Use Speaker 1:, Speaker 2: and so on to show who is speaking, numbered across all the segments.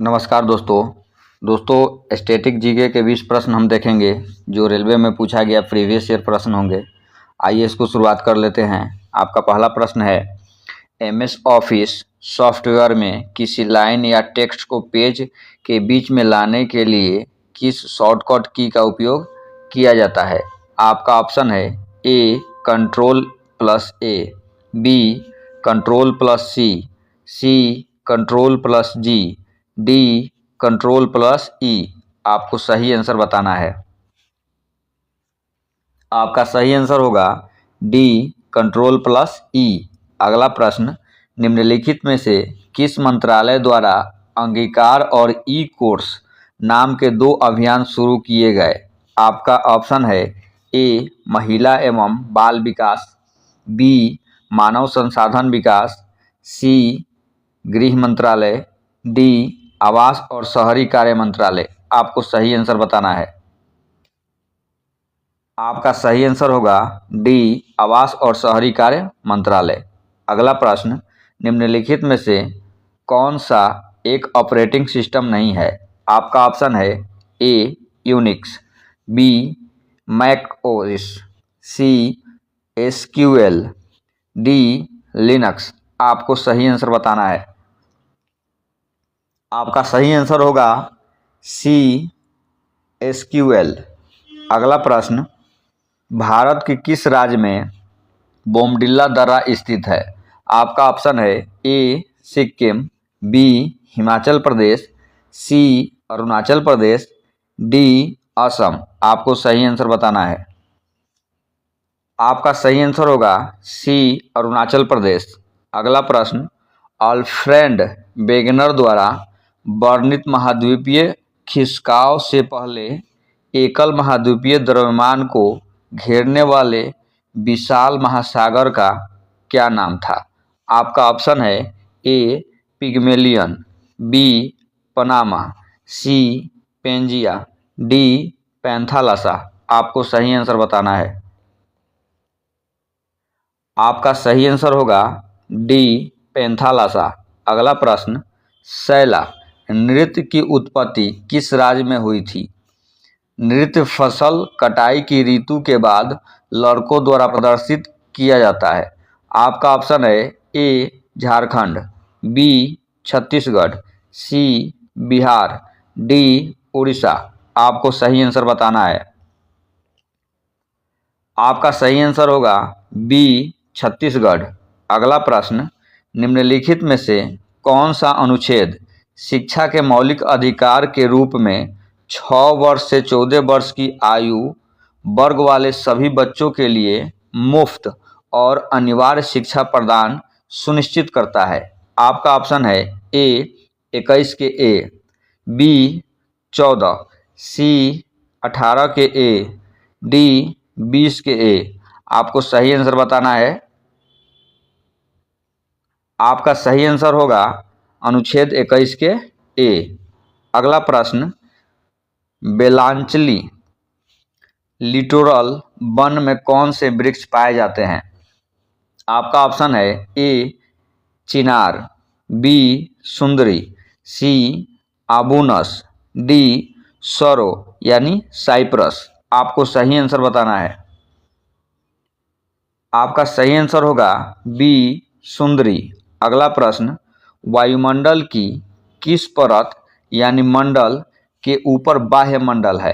Speaker 1: नमस्कार दोस्तों static GK के 20 प्रश्न हम देखेंगे जो रेलवे में पूछा गया प्रीवियस ईयर प्रश्न होंगे। आइए इसको शुरुआत कर लेते हैं। आपका पहला प्रश्न है, एमएस ऑफिस सॉफ्टवेयर में किसी लाइन या टेक्स्ट को पेज के बीच में लाने के लिए किस शॉर्टकट की का उपयोग किया जाता है। आपका ऑप्शन है ए Ctrl+A, बी Ctrl+C, सी Ctrl+G, डी Ctrl+E। आपको सही आंसर बताना है। आपका सही आंसर होगा डी Ctrl+E। अगला प्रश्न, निम्नलिखित में से किस मंत्रालय द्वारा अंगीकार और ई कोर्स नाम के 2 अभियान शुरू किए गए। आपका ऑप्शन है ए महिला एवं बाल विकास, बी मानव संसाधन विकास, सी गृह मंत्रालय, डी आवास और शहरी कार्य मंत्रालय। आपको सही आंसर बताना है। आपका सही आंसर होगा डी आवास और शहरी कार्य मंत्रालय। अगला प्रश्न, निम्नलिखित में से कौन सा एक ऑपरेटिंग सिस्टम नहीं है। आपका ऑप्शन है ए यूनिक्स, बी मैक ओएस, सी एसक्यूएल, डी लिनक्स। आपको सही आंसर बताना है। आपका सही आंसर होगा सी एसक्यूएल। अगला प्रश्न, भारत के किस राज्य में बोमडिल्ला दर्रा स्थित है। आपका ऑप्शन है ए सिक्किम, बी हिमाचल प्रदेश, सी अरुणाचल प्रदेश, डी असम। आपको सही आंसर बताना है। आपका सही आंसर होगा सी अरुणाचल प्रदेश। अगला प्रश्न, अल्फ्रेड वेगनर द्वारा वर्णित महाद्वीपीय खिसकाव से पहले एकल महाद्वीपीय द्रव्यमान को घेरने वाले विशाल महासागर का क्या नाम था। आपका ऑप्शन है ए पिग्मेलियन, बी पनामा, सी पेंजिया, डी पैंथालसा। आपको सही आंसर बताना है। आपका सही आंसर होगा डी पैंथालसा। अगला प्रश्न, सैला नृत्य की उत्पत्ति किस राज्य में हुई थी। नृत्य फसल कटाई की ऋतु के बाद लड़कों द्वारा प्रदर्शित किया जाता है। आपका ऑप्शन है ए झारखंड, बी छत्तीसगढ़, सी बिहार, डी उड़ीसा। आपको सही आंसर बताना है। आपका सही आंसर होगा बी छत्तीसगढ़। अगला प्रश्न, निम्नलिखित में से कौन सा अनुच्छेद शिक्षा के मौलिक अधिकार के रूप में 6 वर्ष से 14 वर्ष की आयु वर्ग वाले सभी बच्चों के लिए मुफ्त और अनिवार्य शिक्षा प्रदान सुनिश्चित करता है। आपका ऑप्शन है ए 21 के ए, बी 14, सी 18 के ए, डी 20 के ए। आपको सही आंसर बताना है। आपका सही आंसर होगा अनुच्छेद 21 के ए। अगला प्रश्न, बेलांचली लिटोरल वन में कौन से वृक्ष पाए जाते हैं। आपका ऑप्शन है ए चिनार, बी सुंदरी, सी आबूनस, डी सरो यानी साइप्रस। आपको सही आंसर बताना है। आपका सही आंसर होगा बी सुंदरी। अगला प्रश्न, वायुमंडल की किस परत यानी मंडल के ऊपर बाह्य मंडल है।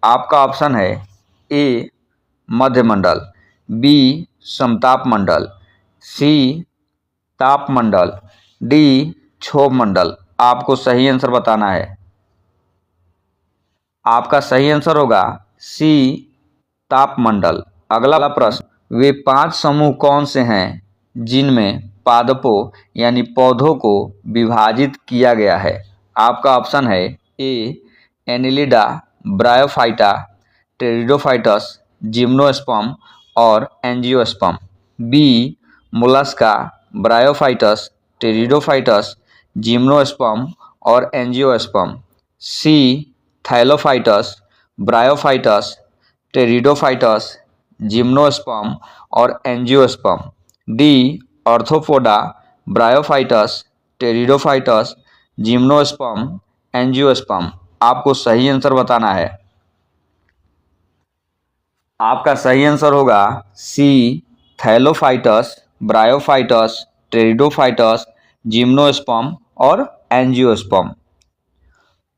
Speaker 1: आपका ऑप्शन है ए मध्यमंडल, बी समताप मंडल, सी ताप मंडल, डी क्षोभ मंडल। आपको सही आंसर बताना है। आपका सही आंसर होगा सी ताप मंडल। अगला प्रश्न, वे 5 समूह कौन से हैं जिनमें पादपों यानी पौधों को विभाजित किया गया है। आपका ऑप्शन है A Annelida, Bryophyta, pteridophytes, gymnosperm और angiosperm, B Mollusca, bryophytes, pteridophytes, gymnosperm और angiosperm, C thallophytes, bryophytes, pteridophytes, gymnosperm और angiosperm, D Arthropoda, bryophytes, pteridophytes, gymnosperm, angiosperm. आपको सही आंसर बताना है। आपका सही आंसर होगा C, thallophytes, bryophytes, pteridophytes, gymnosperm और एंजियोस्पर्म।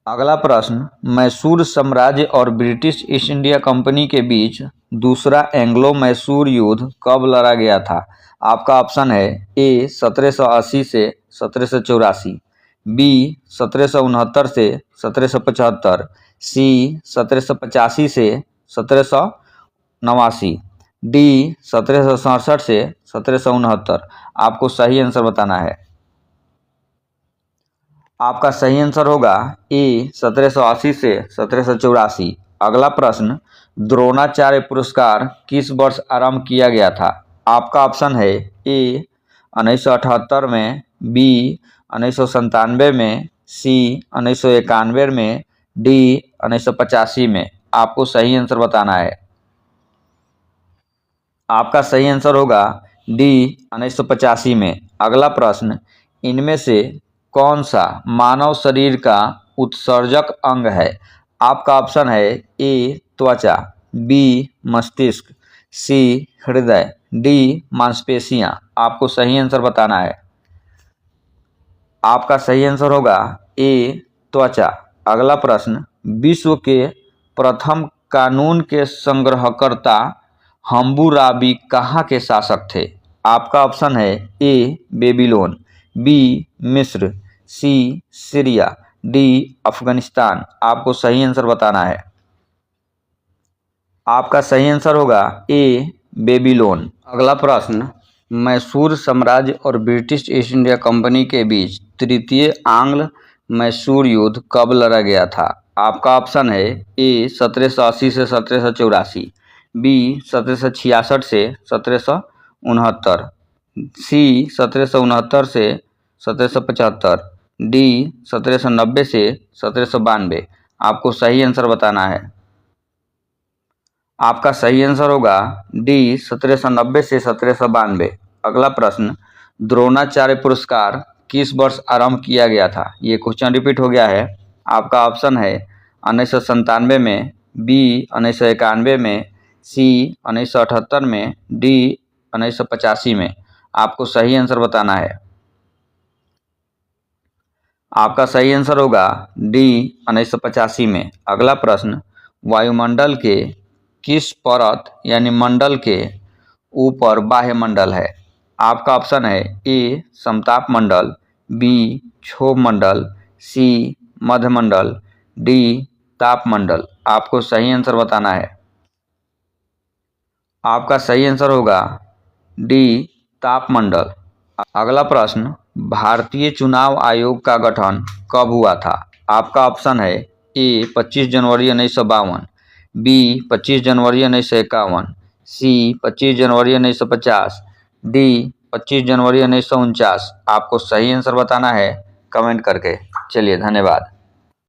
Speaker 1: अगला प्रश्न, मैसूर साम्राज्य और ब्रिटिश ईस्ट इंडिया कंपनी के बीच दूसरा एंग्लो मैसूर युद्ध कब लड़ा गया था? आपका ऑप्शन है ए 1780 से 1784, बी 1769 से 1775, सी 1785 से 1789, डी 1767 से 1769। आपको सही आंसर बताना है। आपका सही आंसर होगा ए 1780 से 1784। अगला प्रश्न, द्रोणाचार्य पुरस्कार किस वर्ष आरंभ किया गया था? आपका ऑप्शन है ए 1978 में, बी 1997 में, सी 1991 में, डी 1985 में। आपको सही आंसर बताना है। आपका सही आंसर होगा डी 1985 में। अगला प्रश्न, इनमें से कौन सा मानव शरीर का उत्सर्जक अंग है? आपका ऑप्शन है ए त्वचा, बी मस्तिष्क, सी हृदय, डी मांसपेशियां। आपको सही आंसर बताना है। आपका सही आंसर होगा ए त्वचा। अगला प्रश्न, विश्व के प्रथम कानून के संग्रहकर्ता हम्बुराबी कहाँ के शासक थे? आपका ऑप्शन है ए बेबीलोन, बी मिस्र, सी सीरिया, डी अफगानिस्तान। आपको सही आंसर बताना है। आपका सही आंसर होगा ए बेबीलोन। अगला प्रश्न, मैसूर साम्राज्य और ब्रिटिश ईस्ट इंडिया कंपनी के बीच तृतीय आंग्ल मैसूर युद्ध कब लड़ा गया था? आपका ऑप्शन है ए 1780 से 1784, बी 1766 से 1769, सी 1769 से 1775, डी 1790 से 1792। आपको सही आंसर बताना है। आपका सही आंसर होगा डी 1790 से 1792। अगला प्रश्न, द्रोणाचार्य पुरस्कार किस वर्ष आरंभ किया गया था? ये क्वेश्चन रिपीट हो गया है। आपका ऑप्शन है 1997 में, बी 1991 में, सी 1978 में, डी 1985 में। आपको सही आंसर बताना है। आपका सही आंसर होगा डी 1985 में। अगला प्रश्न, वायुमंडल के किस परत यानी मंडल के ऊपर बाह्य मंडल है? आपका ऑप्शन है ए समताप मंडल, बी क्षोभ मंडल, सी मध्य मंडल, डी ताप मंडल। आपको सही आंसर बताना है। आपका सही आंसर होगा डी ताप मंडल। अगला प्रश्न, भारतीय चुनाव आयोग का गठन कब हुआ था? आपका ऑप्शन है ए 25 जनवरी 1952, बी 25 जनवरी 1951, सी 25 जनवरी 1950, डी 25 जनवरी 1949। आपको सही आंसर बताना है कमेंट करके। चलिए धन्यवाद।